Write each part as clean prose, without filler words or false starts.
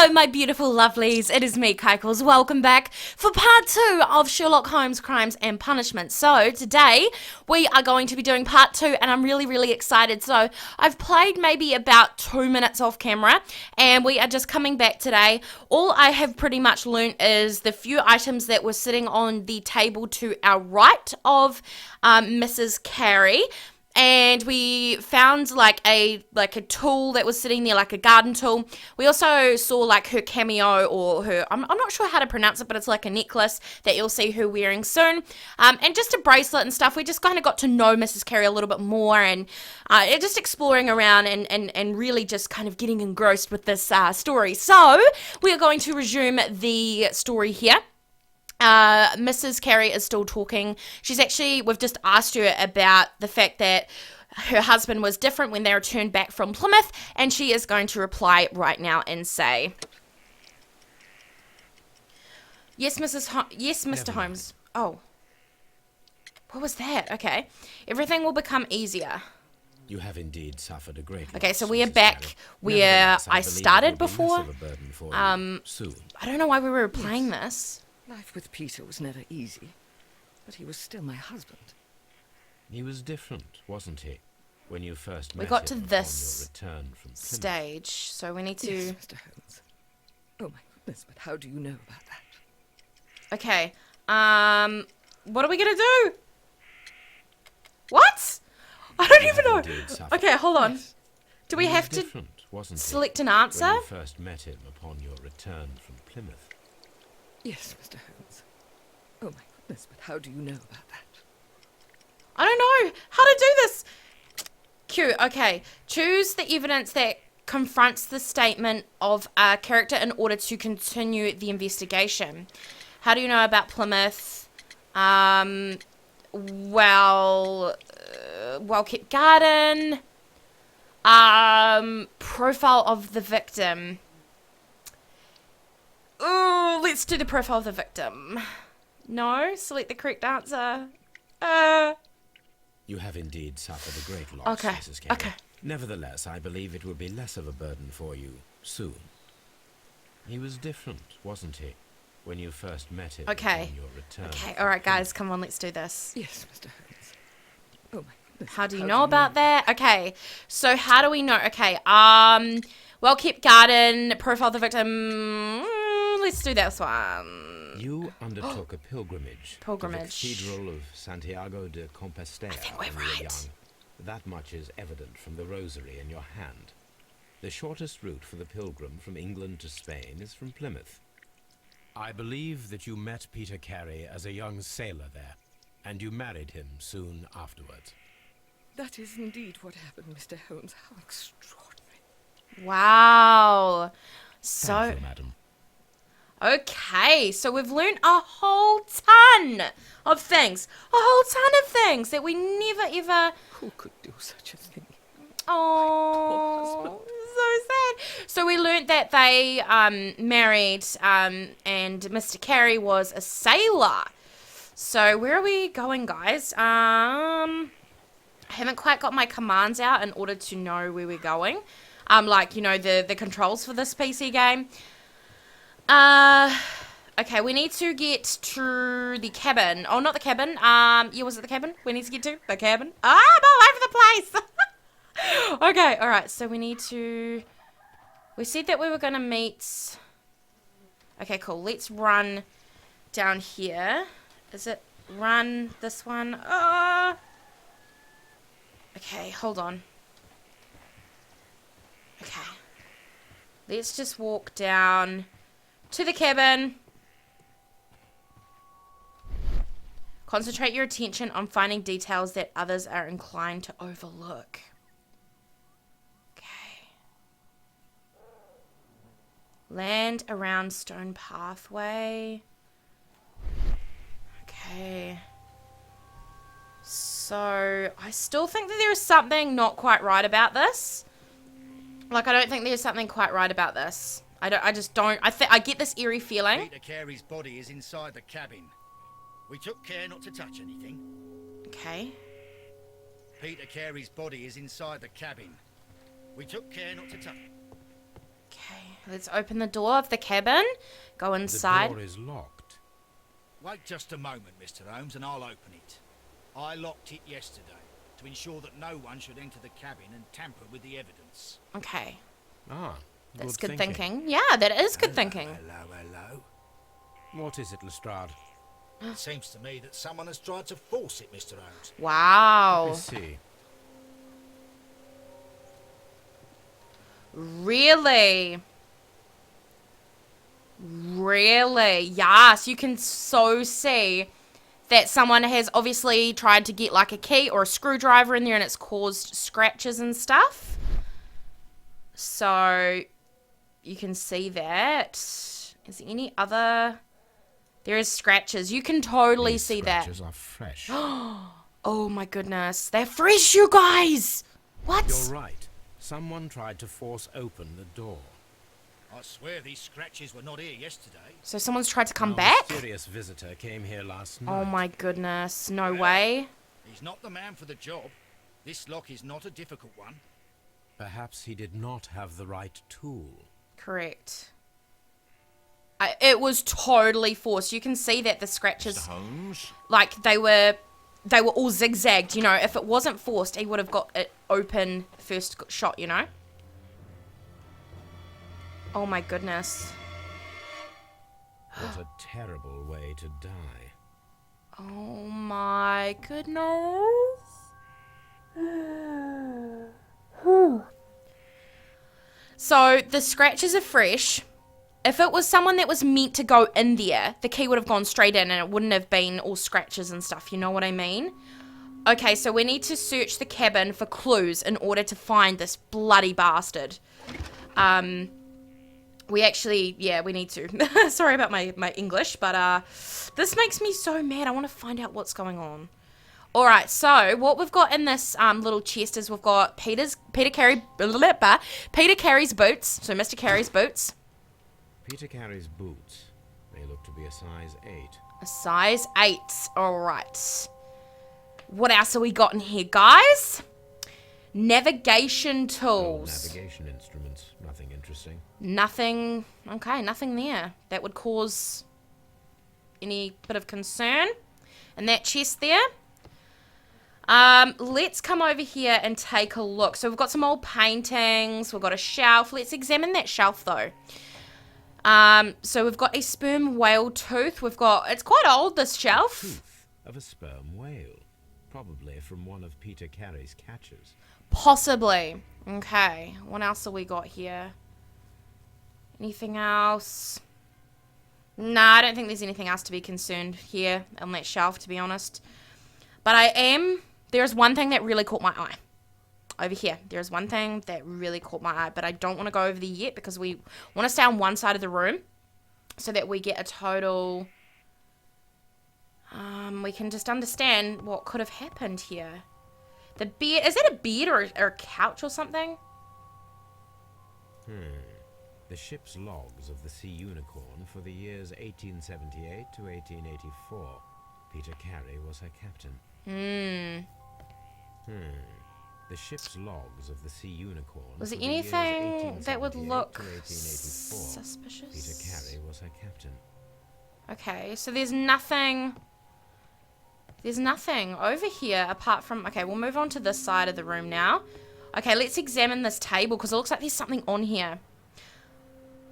Hello, my beautiful lovelies. It is me, KyCoolz. Welcome back for part 2 of Sherlock Holmes Crimes and Punishment. So, today, we are going to be doing part 2, and I'm really, really excited. So, I've played maybe about 2 minutes off camera, and we are just coming back today. All I have pretty much learnt is the few items that were sitting on the table to our right of Mrs. Carey. And we found like a tool that was sitting there, like a garden tool. We also saw like her cameo, or her, I'm not sure how to pronounce it, but it's like a necklace that you'll see her wearing soon. And just a bracelet and stuff. We just kind of got to know Mrs. Carey a little bit more, and just exploring around and really just kind of getting engrossed with this story. So we are going to resume the story here. Mrs. Carey is still talking. We've just asked her about the fact that her husband was different when they returned back from Plymouth, and she is going to reply right now and say, yes, Mr. Holmes. Oh. What was that? Okay. Everything will become easier. You have indeed suffered a great loss. Okay, so we are back where I started before. Soon. I don't know why we were playing this. Life with Peter was never easy, but he was still my husband. He was different, wasn't he? When you first met We got to him this upon your return from Plymouth. stage, so we need to... Yes, Mr. Holmes. Oh my goodness, but how do you know about that? Okay, what are we gonna do? What? I don't even know. Okay, hold on. Yes. Do we He have was to different, wasn't he? select an answer? When you first met him upon your return from Plymouth. Yes, Mr. Holmes. Oh my goodness, but how do you know about that? I don't know how to do this. Q, okay. Choose the evidence that confronts the statement of a character in order to continue the investigation. How do you know about Plymouth? Well-kept garden. Profile of the victim. Oh, let's do the profile of the victim. No, select the correct answer. You have indeed suffered a great loss, Okay, Mrs. Carey. okay. Nevertheless, I believe it will be less of a burden for you soon. He was different, wasn't he? When you first met him Okay. upon your return. Okay, alright guys, come on, let's do this. Yes, Mr. Holmes. Oh my goodness. How do you know about that? Okay, so how do we know? Okay, well-kept garden, profile of the victim. Let's do this one. You undertook a pilgrimage. Pilgrimage. To the Cathedral of Santiago de Compostela. I think we're when you were right. young. That much is evident from the rosary in your hand. The shortest route for the pilgrim from England to Spain is from Plymouth. I believe that you met Peter Carey as a young sailor there, and you married him soon afterwards. That is indeed what happened, Mr. Holmes. How extraordinary. Wow. So, Thank you, madam. okay, so we've learned a whole ton of things. A whole ton of things that we never ever... Who could do such a thing? Oh, so sad. So we learnt that they married, and Mr. Carey was a sailor. So where are we going, guys? I haven't quite got my commands out in order to know where we're going. Like, you know, the controls for this PC game. Okay, we need to get to the cabin. Oh, not the cabin. Yeah, was it the cabin? We need to get to the cabin. I'm all over the place. Okay, alright, so we need to... We said that we were going to meet... Okay, cool. Let's run down here. Is it run this one? Okay, hold on. Okay. Let's just walk down to the cabin. Concentrate your attention on finding details that others are inclined to overlook. Land around stone pathway. Okay. So, I still think that there is something not quite right about this. Like, I don't think there's something quite right about this. I just don't. I get this eerie feeling. Peter Carey's body is inside the cabin. We took care not to touch anything. Okay. Peter Carey's body is inside the cabin. We took care not to touch. Okay. Let's open the door of the cabin. Go inside. The door is locked. Wait just a moment, Mr. Holmes, and I'll open it. I locked it yesterday to ensure that no one should enter the cabin and tamper with the evidence. Okay. Ah, That's good thinking. Yeah, that is good thinking. Hello. What is it, Lestrade? It seems to me that someone has tried to force it, Mr. Holmes. Wow. Let's see. Really? Really? Yes, you can so see that someone has obviously tried to get like a key or a screwdriver in there and it's caused scratches and stuff. So you can see that. Is there any other? There is scratches. You can totally These see that. scratches are fresh. Oh my goodness. They're fresh, you guys. What? You're right. Someone tried to force open the door. I swear these scratches were not here yesterday. So someone's tried to come Our back? mysterious visitor came here last night. Oh my goodness. No Well, way. He's not the man for the job. This lock is not a difficult one. Perhaps he did not have the right tool. Correct. It was totally forced. You can see that the scratches, Holmes? like they were all zigzagged. You know, if it wasn't forced, he would have got it open first shot. You know. Oh my goodness. What a terrible way to die. Oh my goodness. So the scratches are fresh. If it was someone that was meant to go in there, the key would have gone straight in and it wouldn't have been all scratches and stuff. You know what I mean? Okay, so we need to search the cabin for clues in order to find this bloody bastard. We actually, yeah, we need to. Sorry about my English, but this makes me so mad. I want to find out what's going on. All right, so what we've got in this little chest is we've got Peter Carey's boots. So Mr. Carey's boots. Peter Carey's boots. They look to be a size 8. A size 8. All right. What else have we got in here, guys? Navigation tools. Navigation instruments. Nothing interesting. Nothing. Okay, nothing there that would cause any bit of concern. And that chest there. Let's come over here and take a look. So we've got some old paintings. We've got a shelf. Let's examine that shelf though. So we've got a sperm whale tooth. It's quite old, this shelf. Tooth of a sperm whale. Probably from one of Peter Carey's catches. Possibly. Okay. What else have we got here? Anything else? Nah, I don't think there's anything else to be concerned here on that shelf, to be honest. But there's one thing that really caught my eye. Over here. There's one thing that really caught my eye, but I don't want to go over there yet because we want to stay on one side of the room so that we get a total... we can just understand what could have happened here. The bed, is that a bed or a couch or something? The ship's logs of the Sea Unicorn for the years 1878 to 1884. Peter Carey was her captain. The ship's logs of the Sea Unicorn. Was there for the years anything that would 1878 look to 1884. suspicious? Peter Carey was her captain. Okay, so there's nothing over here apart from... Okay, we'll move on to this side of the room now. Okay, let's examine this table because it looks like there's something on here.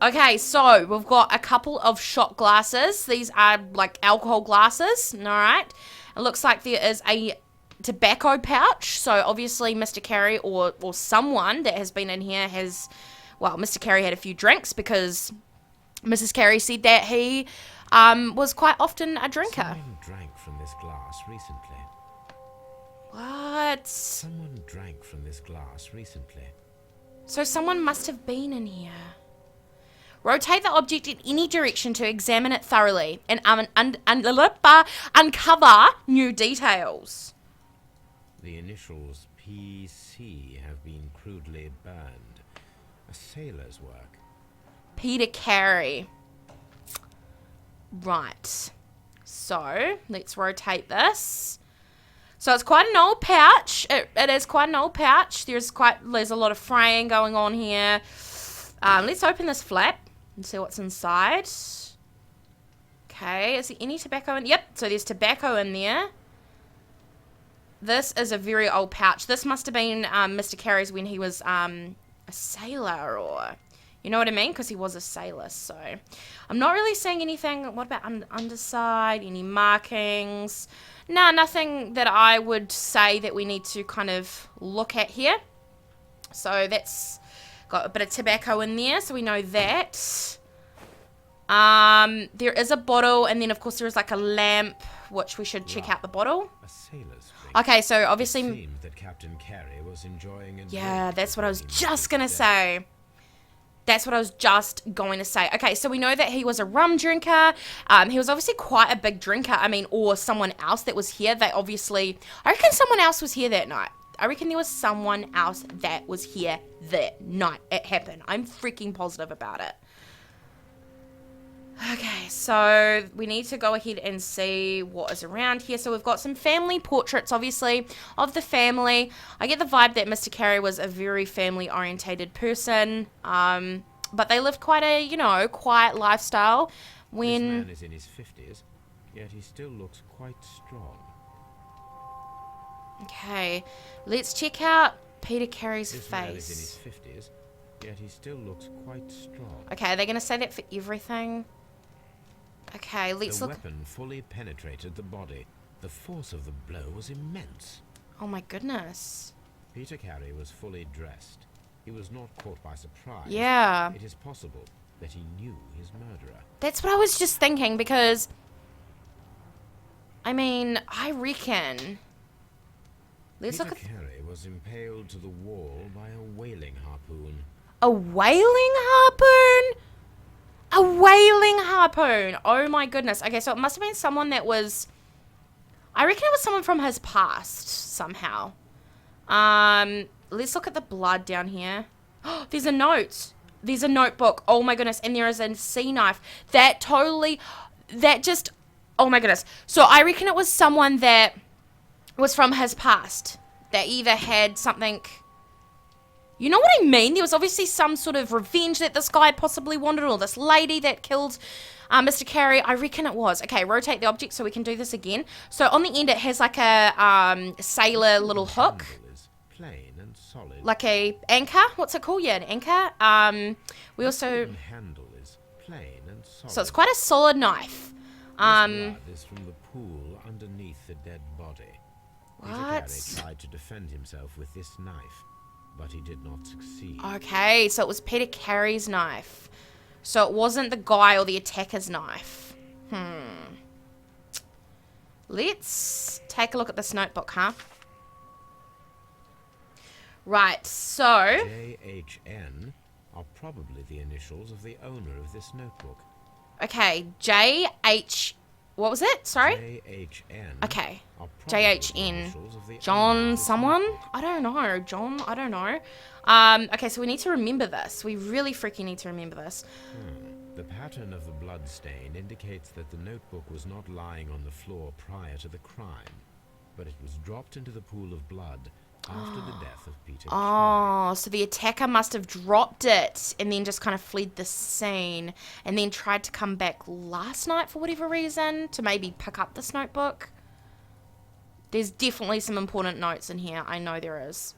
Okay, so we've got a couple of shot glasses. These are like alcohol glasses, alright? It looks like there is a tobacco pouch. So obviously Mr. Carey or someone that has been in here has... Well, Mr. Carey had a few drinks because Mrs. Carey said that he was quite often a drinker. Someone drank from this glass recently. What? Someone drank from this glass recently. So someone must have been in here. Rotate the object in any direction to examine it thoroughly and uncover new details. The initials PC have been crudely burned. A sailor's work. Peter Carey. Right. So, let's rotate this. So it's quite an old pouch. It is quite an old pouch. There's a lot of fraying going on here. Let's open this flap and see what's inside. Okay, is there any tobacco in? Yep, so there's tobacco in there. This is a very old pouch. This must have been Mr. Carey's when he was a sailor, or you know what I mean? Because he was a sailor, so I'm not really seeing anything. What about underside? Any markings? Nah, nothing that I would say that we need to kind of look at here. So that's got a bit of tobacco in there, so we know that. There is a bottle, and then of course there is like a lamp, which we should check out the bottle. A sailor's drink. Okay, so obviously... It seemed that Captain Carey was enjoying a yeah, drink that's what I was before he met just his going to death. say. That's what I was just going to say. Okay, so we know that he was a rum drinker. He was obviously quite a big drinker. I mean, or someone else that was here. They obviously... I reckon someone else was here that night. I reckon there was someone else that was here that night it happened. I'm freaking positive about it. Okay, so we need to go ahead and see what is around here. So we've got some family portraits, obviously, of the family. I get the vibe that Mr. Carey was a very family-orientated person, but they lived quite a, you know, quiet lifestyle. This man is in his 50s, yet he still looks quite strong. Okay, let's check out Peter Carey's This man is face. in his 50s, yet he still looks quite strong. Okay, are they going to say that for everything? Okay, let's The look. weapon fully penetrated the body. The force of the blow was immense. Oh my goodness. Peter Carey was fully dressed. He was not caught by surprise. Yeah. It is possible that he knew his murderer. That's what I was just thinking, because, I mean, I reckon... Let's Peter look at... Carey was impaled to the wall by a whaling harpoon. A whaling harpoon? A whaling harpoon. Oh my goodness. Okay, so it must have been someone that was... I reckon it was someone from his past, somehow. Let's look at the blood down here. There's a note. There's a notebook. Oh my goodness. And there is a sea knife. That totally... That just... Oh my goodness. So I reckon it was someone that was from his past. That either had something... You know what I mean? There was obviously some sort of revenge that this guy possibly wanted, or this lady that killed Mr. Carey. I reckon it was. Okay, rotate the object so we can do this again. So on the end it has like a sailor little hook. Handle is plain and solid. Like a anchor? What's it called? Yeah, an anchor. We also... The handle is plain and solid. So it's quite a solid knife. This blood is from the pool underneath the dead body. Peter What? Carey tried to defend himself with this knife, but he did not succeed. Okay, so it was Peter Carey's knife. So it wasn't the guy or the attacker's knife. Let's take a look at this notebook, huh? Right, so... JHN are probably the initials of the owner of this notebook. Okay, J-H... What was it? Sorry? JHN. Okay. are probably the JHN. initials of the owner John of this someone? notebook. I don't know. John? I don't know. Okay, so we need to remember this. We really freaking need to remember this. The pattern of the blood stain indicates that the notebook was not lying on the floor prior to the crime, but it was dropped into the pool of blood after the death of Peter Carey. Oh, so the attacker must have dropped it and then just kind of fled the scene and then tried to come back last night for whatever reason to maybe pick up this notebook. There's definitely some important notes in here. I know there is.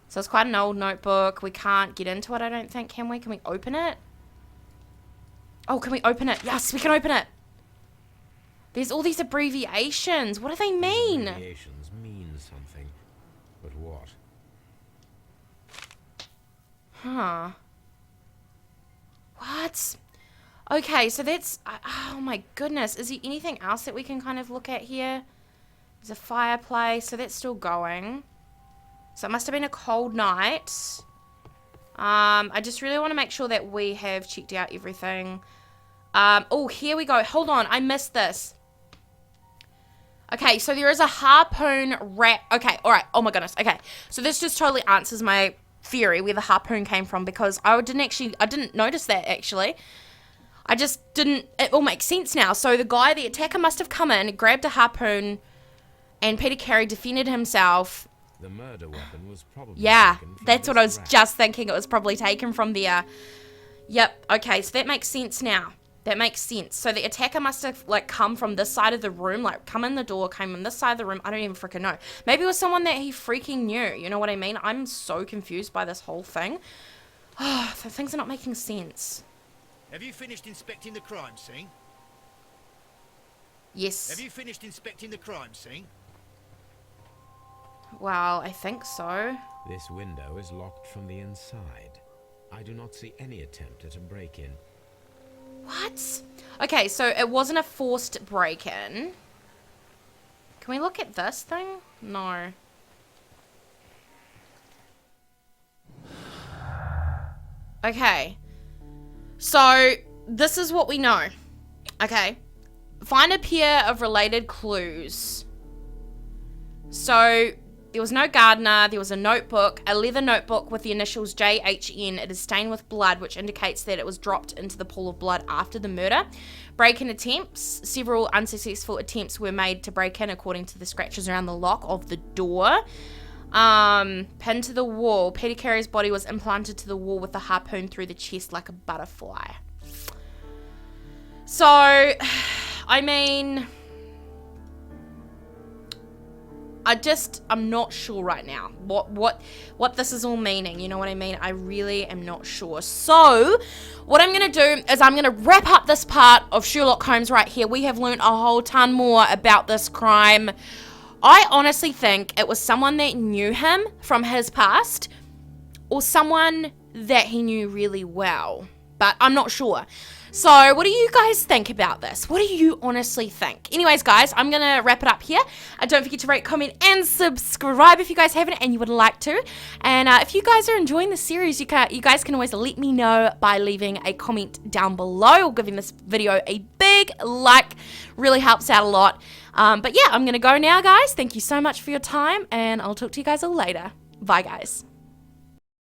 So it's quite an old notebook. We can't get into it, I don't think, can we? Can we open it? Oh, can we open it? Yes, we can open it. There's all these abbreviations. What do they mean? Abbreviations mean something, but what? Huh. What? Okay, so that's... oh my goodness. Is there anything else that we can kind of look at here? There's a fireplace, so that's still going. So it must have been a cold night. I just really want to make sure that we have checked out everything. Oh, here we go. Hold on, I missed this. Okay, so there is a harpoon wrap. Okay, all right. Oh my goodness. Okay, so this just totally answers my theory where the harpoon came from, because I didn't notice that actually. I just didn't. It all makes sense now. So the attacker must have come in, grabbed a harpoon, and Peter Carey defended himself the murder weapon was probably Yeah, taken from that's this what I was rack. just thinking. It was probably taken from there. Yep, okay, so that makes sense now. That makes sense. So the attacker must have, like, come from this side of the room, like, come in the door, came in this side of the room. I don't even freaking know. Maybe it was someone that he freaking knew. You know what I mean? I'm so confused by this whole thing. Oh, things are not making sense. Have you finished inspecting the crime scene? Yes. Have you finished inspecting the crime scene? Well, I think so. This window is locked from the inside. I do not see any attempt at a break-in. What? Okay, so it wasn't a forced break-in. Can we look at this thing? No. Okay. So, this is what we know. Okay. Find a pair of related clues. So, there was no gardener, there was a notebook, a leather notebook with the initials JHN. It is stained with blood, which indicates that it was dropped into the pool of blood after the murder. Break-in attempts. Several unsuccessful attempts were made to break in according to the scratches around the lock of the door. Pinned to the wall. Peter Carey's body was implanted to the wall with a harpoon through the chest like a butterfly. So, I mean, I'm not sure right now what this is all meaning. You know what I mean? I really am not sure. So, what I'm going to do is I'm going to wrap up this part of Sherlock Holmes right here. We have learned a whole ton more about this crime. I honestly think it was someone that knew him from his past or someone that he knew really well, but I'm not sure. So what do you guys think about this? What do you honestly think? Anyways, guys, I'm going to wrap it up here. Don't forget to rate, comment, and subscribe if you guys haven't and you would like to. And if you guys are enjoying the series, you guys can always let me know by leaving a comment down below or giving this video a big like. Really helps out a lot. But yeah, I'm going to go now, guys. Thank you so much for your time, and I'll talk to you guys all later. Bye, guys.